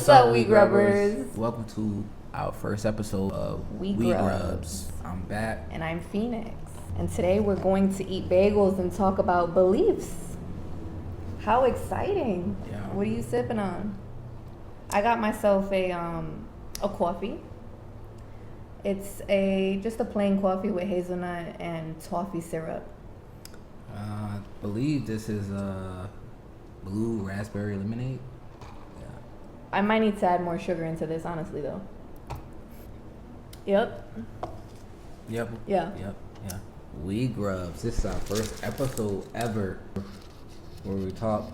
What's up, WeGrubbers? Welcome to our first episode of WeGrubz. I'm back. And I'm Phoenixx. And today we're going to eat bagels and talk about beliefs. How exciting. Yeah. What are you sipping on? I got myself a coffee. It's just a plain coffee with hazelnut and toffee syrup. I believe this is blue raspberry lemonade. I might need to add more sugar into this, honestly, though. Yep. Yeah. WeGrubz. This is our first episode ever where we talk,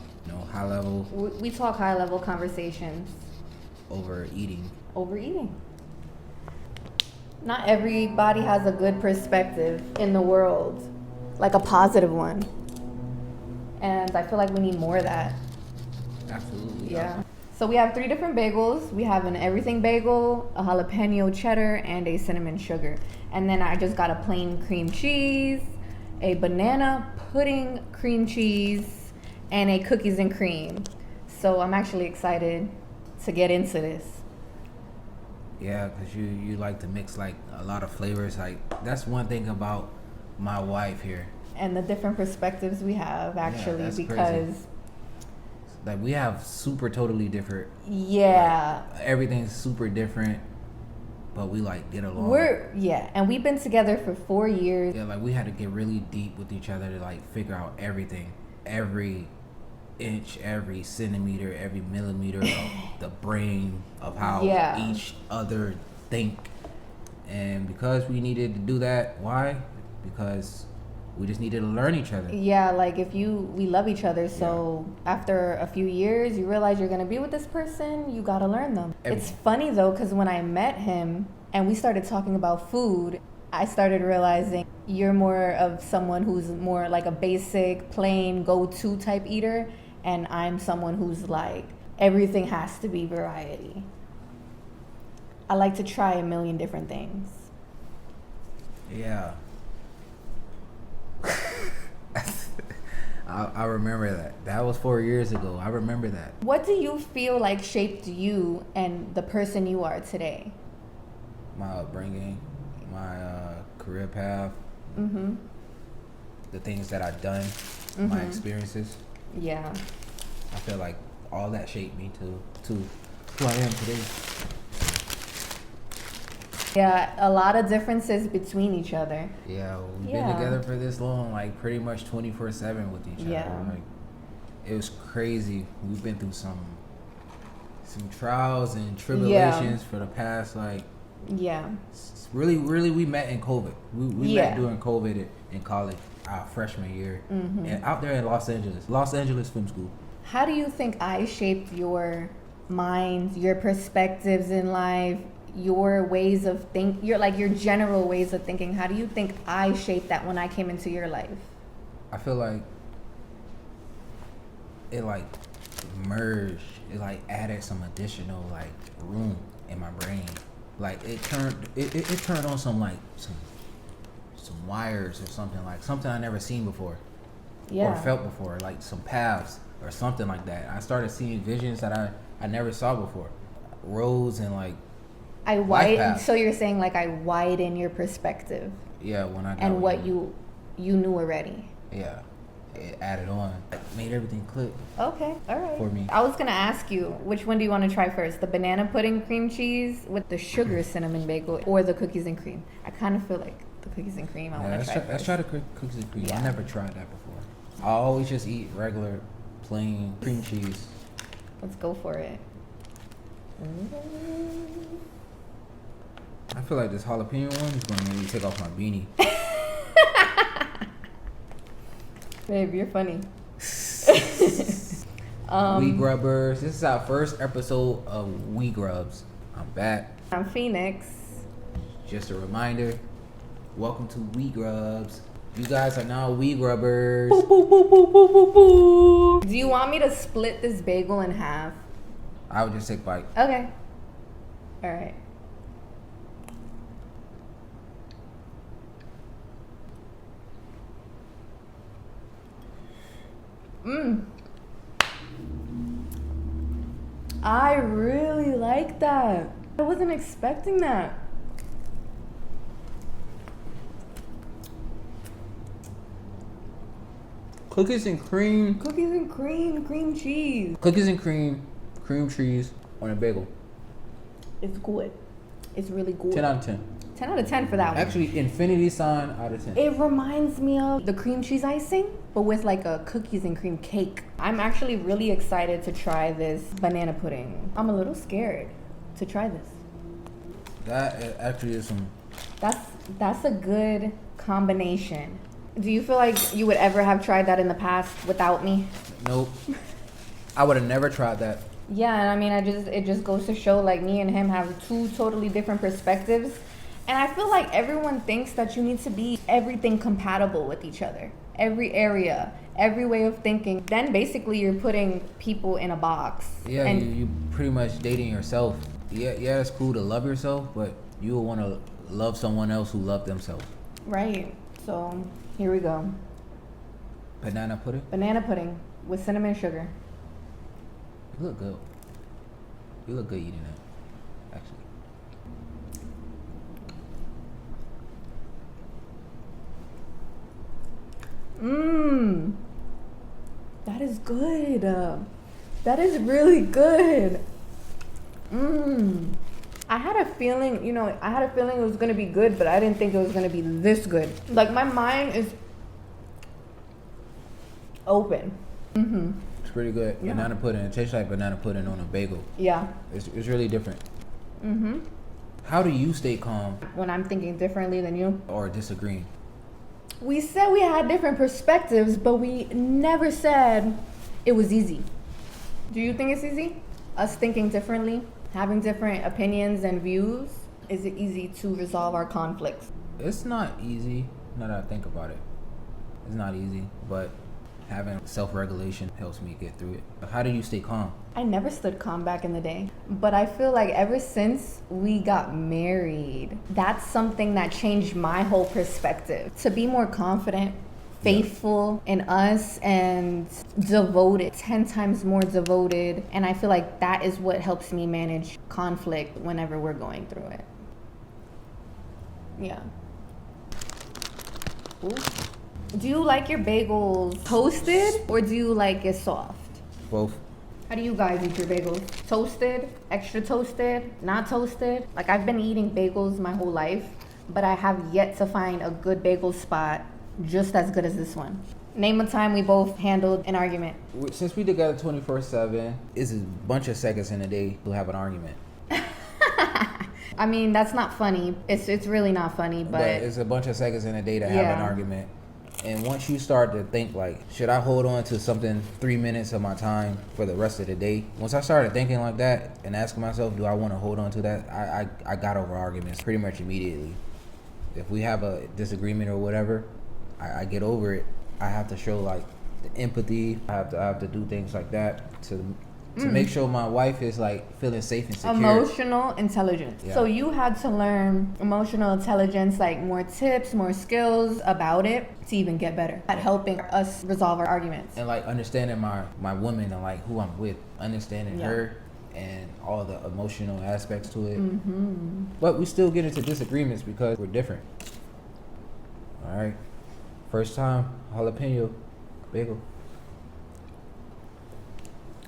high level. We talk high level conversations. Over eating. Not everybody has a good perspective in the world, like a positive one. And I feel like we need more of that. Absolutely. Yeah. So we have 3 different bagels. We have an everything bagel, a jalapeno cheddar, and a cinnamon sugar. And then I just got a plain cream cheese, a banana pudding cream cheese, and a cookies and cream. So I'm actually excited to get into this. Yeah, because you like to mix like a lot of flavors. Like that's one thing about my wife here. And the different perspectives we have, actually, that's because crazy. Like we have super totally different. Yeah. Like, everything's super different, but we like get along. And we've been together for 4 years. Yeah, like we had to get really deep with each other to like figure out everything, every inch, every centimeter, every millimeter of the brain of how each other think. And because we needed to do that, why? Because we just needed to learn each other. Yeah, like we love each other. So after a few years, you realize you're going to be with this person, you got to learn them. It's funny though, because when I met him and we started talking about food, I started realizing you're more of someone who's more like a basic, plain, go-to type eater. And I'm someone who's like, everything has to be variety. I like to try a million different things. Yeah. I remember that. That was 4 years ago. I remember that. What do you feel like shaped you and the person you are today? My upbringing, my career path, the things that I've done, my experiences. Yeah. I feel like all that shaped me to who I am today. Yeah, a lot of differences between each other. Yeah, we've been together for this long, like pretty much 24/7 with each other. Like it was crazy. We've been through some trials and tribulations for the past really we met in COVID. We met during COVID in college, our freshman year, and out there in Los Angeles Film School. How do you think I shaped your mind, your perspectives in life, your ways of your general ways of thinking? How do you think I shaped that when I came into your life? I feel like it like merged. It like added some additional like room in my brain. Like it turned on some wires or something I never seen before or felt before, like some paths or something like that. I started seeing visions that I never saw before, roads and like so you're saying like I widen your perspective. Yeah, when I got and what you knew already. Yeah, it added on, made everything click. Okay, all right. For me, I was gonna ask you, which one do you want to try first? The banana pudding cream cheese with the sugar cinnamon bagel, or the cookies and cream? I kind of feel like the cookies and cream. Let's try the cookies and cream. I never tried that before. I always just eat regular plain cream cheese. Let's go for it. I feel like this jalapeno one is gonna make me take off my beanie. Babe, you're funny. WeGrubbers. This is our first episode of WeGrubz. I'm back. I'm Phoenixx. Just a reminder, welcome to WeGrubz. You guys are now WeGrubbers. Boop, boop, boop, boop, boop, boop, boop. Do you want me to split this bagel in half? I would just take a bite. Okay. All right. I really like that. I wasn't expecting that. Cookies and cream. Cookies and cream cheese. Cookies and cream cheese on a bagel. It's good. It's really good. 10 out of 10. 10 out of 10 for that one. Actually, infinity sign out of 10. It reminds me of the cream cheese icing, but with like a cookies and cream cake. I'm actually really excited to try this banana pudding. I'm a little scared to try this. That actually is some... That's a good combination. Do you feel like you would ever have tried that in the past without me? Nope. I would have never tried that. Yeah, and I mean, it just goes to show like me and him have two totally different perspectives. And I feel like everyone thinks that you need to be everything compatible with each other. Every area, every way of thinking. Then basically you're putting people in a box. Yeah, and you pretty much dating yourself. Yeah, it's cool to love yourself, but you will want to love someone else who loved themselves. Right. So here we go. Banana pudding? Banana pudding with cinnamon sugar. You look good. You look good eating that, actually. That is good. That is really good. I had a feeling, it was gonna be good, but I didn't think it was gonna be this good. Like my mind is open. It's pretty good. Yeah. Banana pudding. It tastes like banana pudding on a bagel. Yeah. It's really different. How do you stay calm? When I'm thinking differently than you. Or disagreeing? We said we had different perspectives, but we never said it was easy. Do you think it's easy? Us thinking differently, having different opinions and views? Is it easy to resolve our conflicts? It's not easy, now that I think about it. It's not easy, but having self-regulation helps me get through it. How do you stay calm? I never stood calm back in the day, but I feel like ever since we got married, that's something that changed my whole perspective. To be more confident, faithful in us, and devoted, 10 times more devoted. And I feel like that is what helps me manage conflict whenever we're going through it. Yeah. Ooh. Do you like your bagels toasted or do you like it soft? Both. How do you guys eat your bagels? Toasted, extra toasted, not toasted? Like I've been eating bagels my whole life, but I have yet to find a good bagel spot just as good as this one. Name a time we both handled an argument. Since we together 24/7, it's a bunch of seconds in a day to have an argument. I mean, that's not funny. It's really not funny, but it's a bunch of seconds in a day to have an argument. And once you start to think like, should I hold on to something 3 minutes of my time for the rest of the day? Once I started thinking like that and asking myself, do I want to hold on to that? I got over arguments pretty much immediately. If we have a disagreement or whatever, I get over it. I have to show like the empathy. I have to do things like that to make sure my wife is like feeling safe and secure. Emotional intelligence. Yeah. So you had to learn emotional intelligence, like more tips, more skills about it to even get better at helping us resolve our arguments. And like understanding my woman and like who I'm with, understanding her and all the emotional aspects to it. But we still get into disagreements because we're different. All right. First time, jalapeno bagel.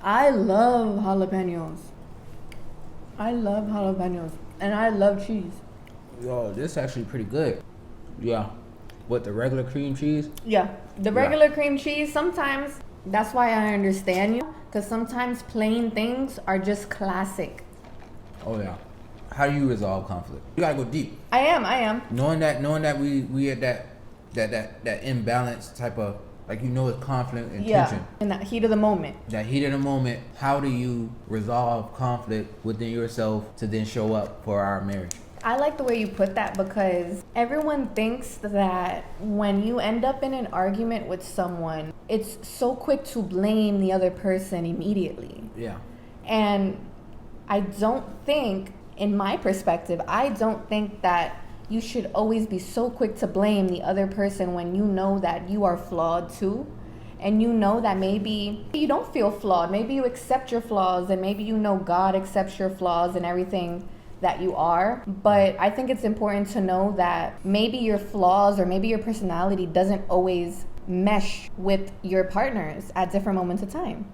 I love jalapenos. And I love cheese. Yo, this is actually pretty good. Yeah. What, the regular cream cheese? Yeah. The regular cream cheese, sometimes, that's why I understand you. Because sometimes plain things are just classic. Oh, yeah. How do you resolve conflict? You gotta go deep. I am. Knowing that we had that imbalance type of, like, it's conflict and tension. In that heat of the moment. That heat of the moment, how do you resolve conflict within yourself to then show up for our marriage? I like the way you put that because everyone thinks that when you end up in an argument with someone, it's so quick to blame the other person immediately. Yeah. And I don't think, in my perspective, I don't think that you should always be so quick to blame the other person when you know that you are flawed too. and you know that maybe you don't feel flawed, maybe you accept your flaws, and maybe you know God accepts your flaws and everything that you are. But I think it's important to know that maybe your flaws or maybe your personality doesn't always mesh with your partners at different moments of time.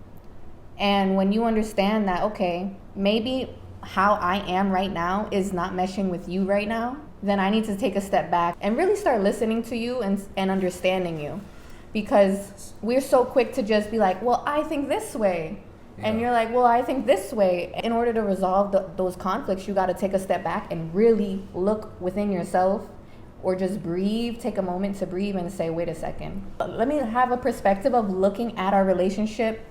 And when you understand that, okay, maybe how I am right now is not meshing with you right now, then I need to take a step back and really start listening to you and understanding you. Because we're so quick to just be like, well, I think this way. Yeah. And you're like, well, I think this way. In order to resolve those conflicts, you got to take a step back and really look within yourself, or just breathe, take a moment to breathe and say, wait a second. Let me have a perspective of looking at our relationship,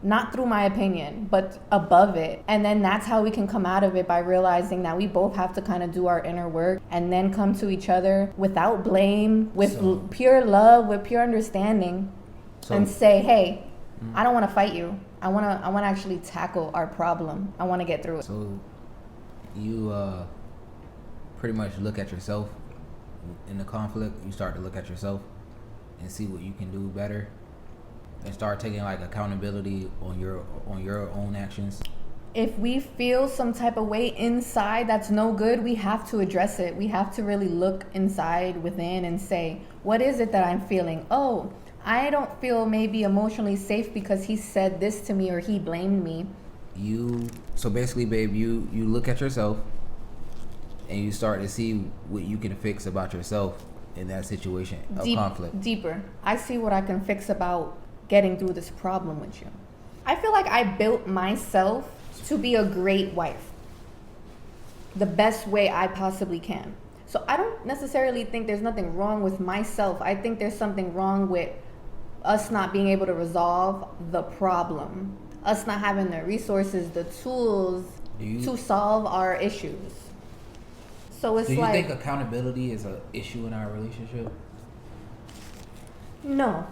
not through my opinion, but above it. And then that's how we can come out of it, by realizing that we both have to kind of do our inner work and then come to each other without blame, with pure love, with pure understanding, and say, hey, I don't want to fight you. I want to actually tackle our problem. I want to get through it. So you pretty much look at yourself in the conflict. You start to look at yourself and see what you can do better, and start taking like accountability on your own actions. If we feel some type of way inside that's no good, we have to address it. We have to really look inside within and say, what is it that I'm feeling? Oh, I don't feel maybe emotionally safe because he said this to me or he blamed me. So basically, babe, you look at yourself and you start to see what you can fix about yourself in that situation of conflict. Deeper. I see what I can fix about getting through this problem with you. I feel like I built myself to be a great wife, the best way I possibly can. So I don't necessarily think there's nothing wrong with myself. I think there's something wrong with us not being able to resolve the problem, us not having the resources, the tools to solve our issues. So it's like, do you think accountability is an issue in our relationship? No.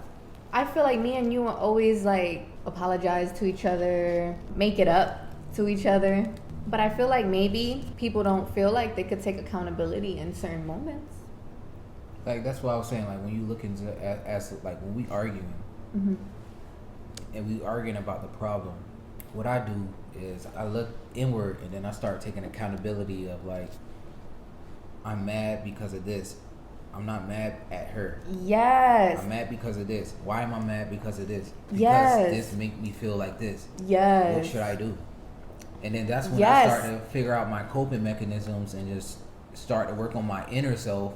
I feel like me and you will always like apologize to each other, make it up to each other. But I feel like maybe people don't feel like they could take accountability in certain moments. Like, that's what I was saying. Like, when you look into as like when we arguing, and we arguing about the problem, what I do is I look inward and then I start taking accountability of like, I'm mad because of this. I'm not mad at her. Yes. I'm mad because of this. Why am I mad because of this? Because this make me feel like this. Yes. What should I do? And then that's when I start to figure out my coping mechanisms and just start to work on my inner self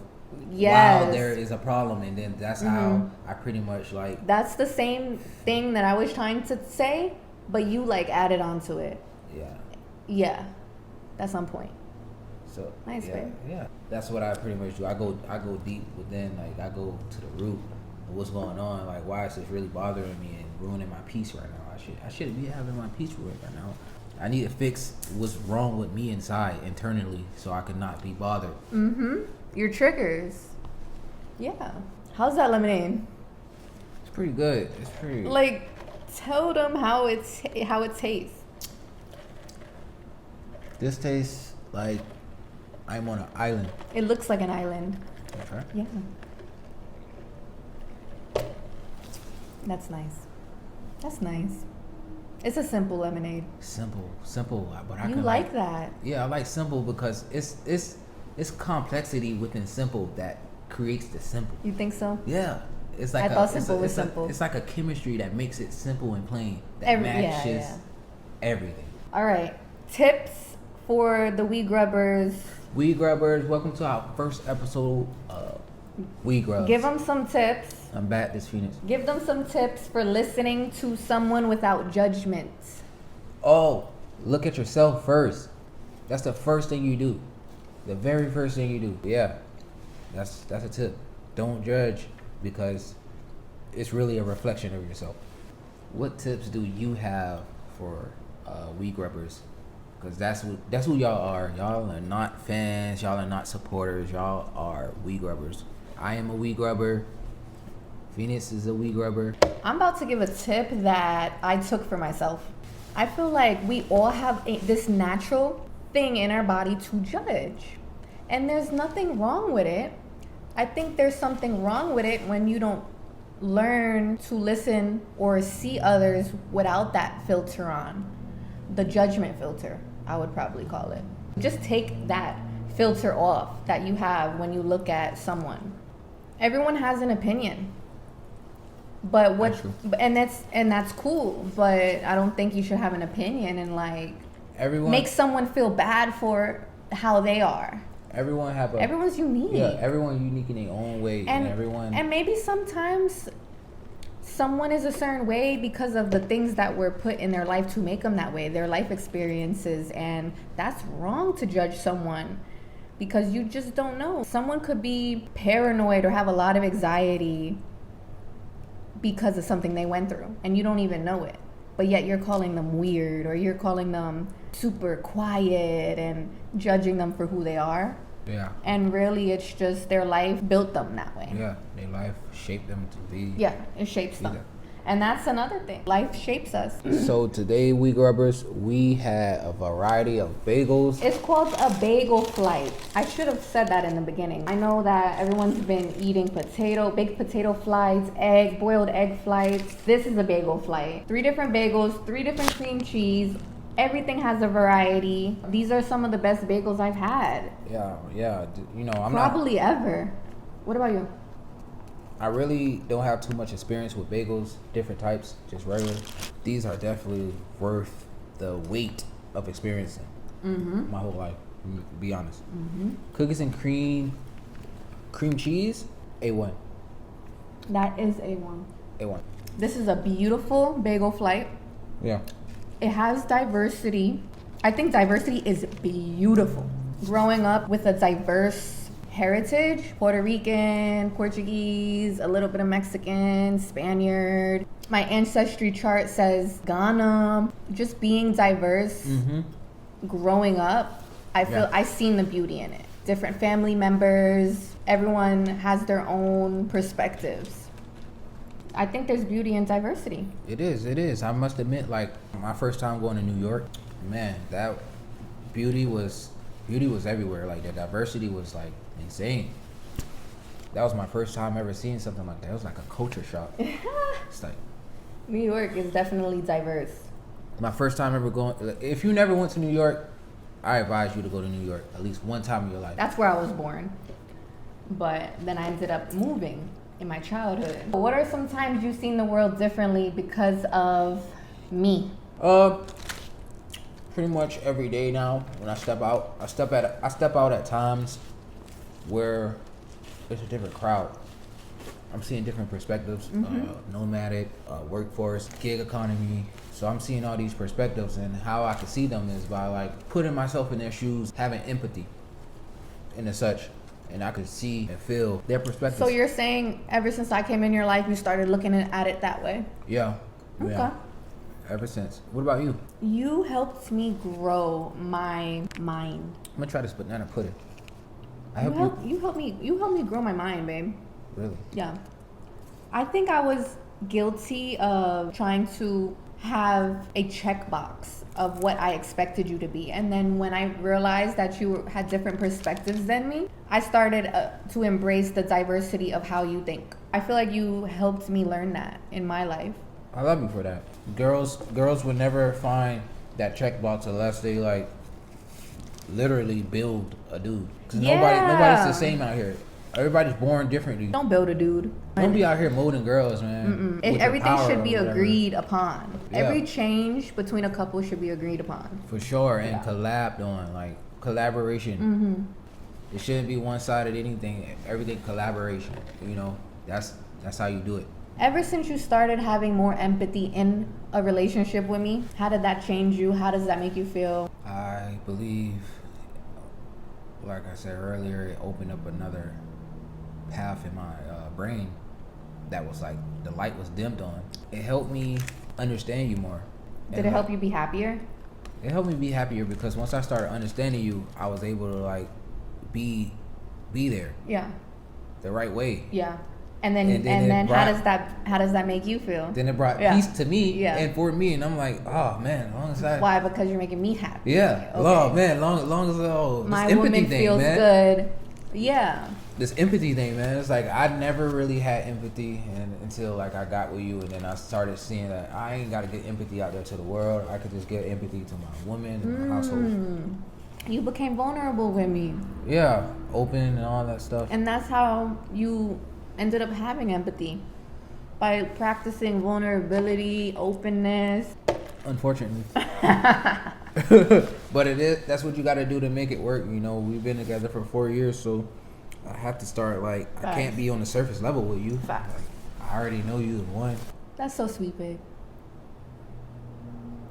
while there is a problem. And then that's how I pretty much like... That's the same thing that I was trying to say, but you like added on to it. Yeah. Yeah. That's on point. So nice, babe. Yeah. That's what I pretty much do. I go deep within, like I go to the root of what's going on. Like, why is this really bothering me and ruining my peace right now? I should be having my peace right now. I need to fix what's wrong with me inside, internally, so I could not be bothered. Your triggers. Yeah. How's that lemonade? It's pretty good. It's pretty. Like, tell them how it tastes. This tastes like I'm on an island. It looks like an island. That's right. Yeah. That's nice. That's nice. It's a simple lemonade. Simple, but I you can like that. Yeah, I like simple because it's complexity within simple that creates the simple. You think so? Yeah. It's like simple was simple. It's like a chemistry that makes it simple and plain that matches everything. All right. Tips for the WeGrubbers. WeGrubbers, welcome to our first episode of WeGrubz. Give them some tips. I'm back, this Phoenixx. Give them some tips for listening to someone without judgment. Oh, look at yourself first. That's the first thing you do. The very first thing you do. Yeah. That's a tip. Don't judge, because it's really a reflection of yourself. What tips do you have for WeGrubbers? Because that's who y'all are. Y'all are not fans. Y'all are not supporters. Y'all are WeGrubbers. I am a WeGrubber. Phoenixx is a WeGrubber. I'm about to give a tip that I took for myself. I feel like we all have this natural thing in our body to judge. And there's nothing wrong with it. I think there's something wrong with it when you don't learn to listen or see others without that filter on. The judgment filter, I would probably call it. Just take that filter off that you have when you look at someone. Everyone has an opinion. But that's cool, but I don't think you should have an opinion and like make someone feel bad for how they are. Everyone's unique. Yeah, everyone's unique in their own way, and maybe sometimes someone is a certain way because of the things that were put in their life to make them that way, their life experiences, and that's wrong to judge someone because you just don't know. Someone could be paranoid or have a lot of anxiety because of something they went through and you don't even know it, but yet you're calling them weird or you're calling them super quiet and judging them for who they are. Yeah. And really it's just their life built them that way. Yeah, their life shaped them to be. Yeah, it shapes them. And that's another thing. Life shapes us. So today, WeGrubz, we had a variety of bagels. It's called a bagel flight. I should have said that in the beginning. I know that everyone's been eating baked potato flights, boiled egg flights. This is a bagel flight. 3 different bagels, 3 different cream cheese. Everything has a variety. These are some of the best bagels I've had. Yeah. You know, I'm probably ever. What about you? I really don't have too much experience with bagels, different types, just regular. These are definitely worth the weight of experiencing my whole life, to be honest. Cookies and cream cheese, A1. That is A1. A1. This is a beautiful bagel flight. Yeah. It has diversity. I think diversity is beautiful. Growing up with a diverse heritage, Puerto Rican, Portuguese, a little bit of Mexican, Spaniard. My ancestry chart says Ghana. Just being diverse, growing up, I feel I've seen the beauty in it. Different family members, everyone has their own perspectives. I think there's beauty in diversity. It is. I must admit, like, my first time going to New York, man, that beauty was everywhere. Like, the diversity was, like, insane. That was my first time ever seeing something like that. It was like a culture shock. It's like New York is definitely diverse. My first time ever going. If you never went to New York, I advise you to go to New York at least one time in your life. That's where I was born, but then I ended up moving in my childhood. What are some times you've seen the world differently because of me? Pretty much every day now. When I step out, I step out at times where there's a different crowd. I'm seeing different perspectives, nomadic, workforce, gig economy. So I'm seeing all these perspectives, and how I can see them is by like putting myself in their shoes, having empathy and as such, and I could see and feel their perspectives. So you're saying ever since I came in your life, you started looking at it that way? Yeah. Okay. Yeah. Ever since. What about you? You helped me grow my mind. I'm gonna try this banana pudding. You helped me grow my mind, babe. Really? Yeah. I think I was guilty of trying to have a checkbox of what I expected you to be. And then when I realized that you had different perspectives than me, I started to embrace the diversity of how you think. I feel like you helped me learn that in my life. I love you for that. Girls would never find that checkbox unless they like literally build a dude. Cause nobody's the same out here. Everybody's born differently. Don't build a dude. Don't be out here molding girls, man. Everything should be agreed upon. Yeah. Every change between a couple should be agreed upon. For sure, and collabed on, like collaboration. It shouldn't be one-sided anything. Everything collaboration. You know, that's how you do it. Ever since you started having more empathy in a relationship with me, how did that change you? How does that make you feel? I believe, like I said earlier, it opened up another path in my brain that was like the light was dimmed on. It helped me understand you more. Did it help you be happier? It helped me be happier because once I started understanding you, I was able to like be there. Yeah. The right way. Yeah. And then how does that make you feel? Then it brought peace to me and for me, and I'm like, oh man, as long as I. Why? Because you're making me happy. Yeah, okay. man, long as my woman feels good. Yeah. This empathy thing, man. It's like I never really had empathy until like I got with you, and then I started seeing that I ain't gotta get empathy out there to the world. I could just get empathy to my woman and my household. You became vulnerable with me. Yeah, open and all that stuff. And that's how you ended up having empathy. By practicing vulnerability, openness. Unfortunately. But that's what you gotta do to make it work. You know, we've been together for 4 years, so I have to start like Facts. I can't be on the surface level with you. Facts. Like, I already know you and one. That's so sweet, babe.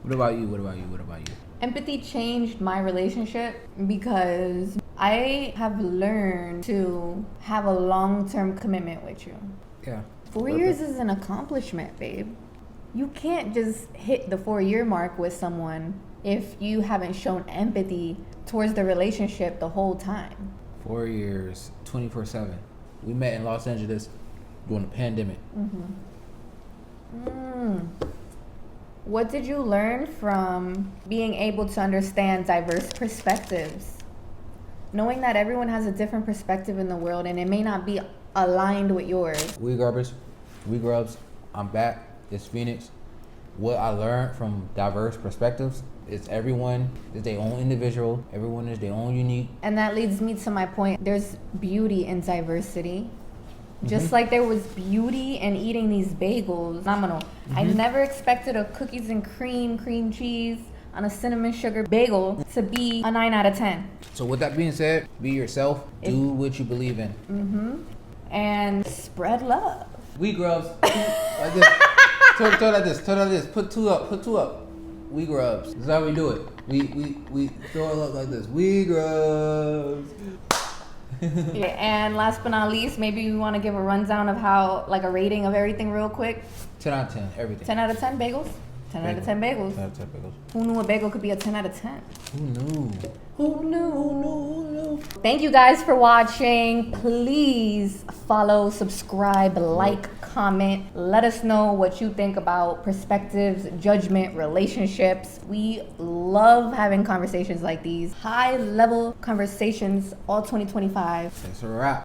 What about you? Empathy changed my relationship because I have learned to have a long-term commitment with you. Yeah. 4 years is an accomplishment, babe. You can't just hit the 4-year mark with someone if you haven't shown empathy towards the relationship the whole time. 4 years, 24/7. We met in Los Angeles during the pandemic. What did you learn from being able to understand diverse perspectives? Knowing that everyone has a different perspective in the world and it may not be aligned with yours. WeGrubz, I'm back. It's Phoenixx. What I learned from diverse perspectives is everyone is their own individual. Everyone is their own unique. And that leads me to my point. There's beauty in diversity. Just like there was beauty in eating these bagels. Phenomenal. I never expected a cookies and cream cheese on a cinnamon sugar bagel to be a 9 out of 10. So with that being said, be yourself. Do what you believe in. And spread love. WeGrubz. Like this. Throw like this. Put two up. WeGrubz. This is how we do it. We throw it up like this. WeGrubz. Yeah, and last but not least, maybe we want to give a rundown of how, like a rating of everything real quick. 10 out of 10, everything. 10 out of 10 bagels? 10 out of 10 bagels. 10 out of 10 bagels. Who knew a bagel could be a 10 out of 10? Who knew? Thank you guys for watching. Please follow, subscribe, like, comment. Let us know what you think about perspectives, judgment, relationships. We love having conversations like these. High level conversations all 2025. That's a wrap.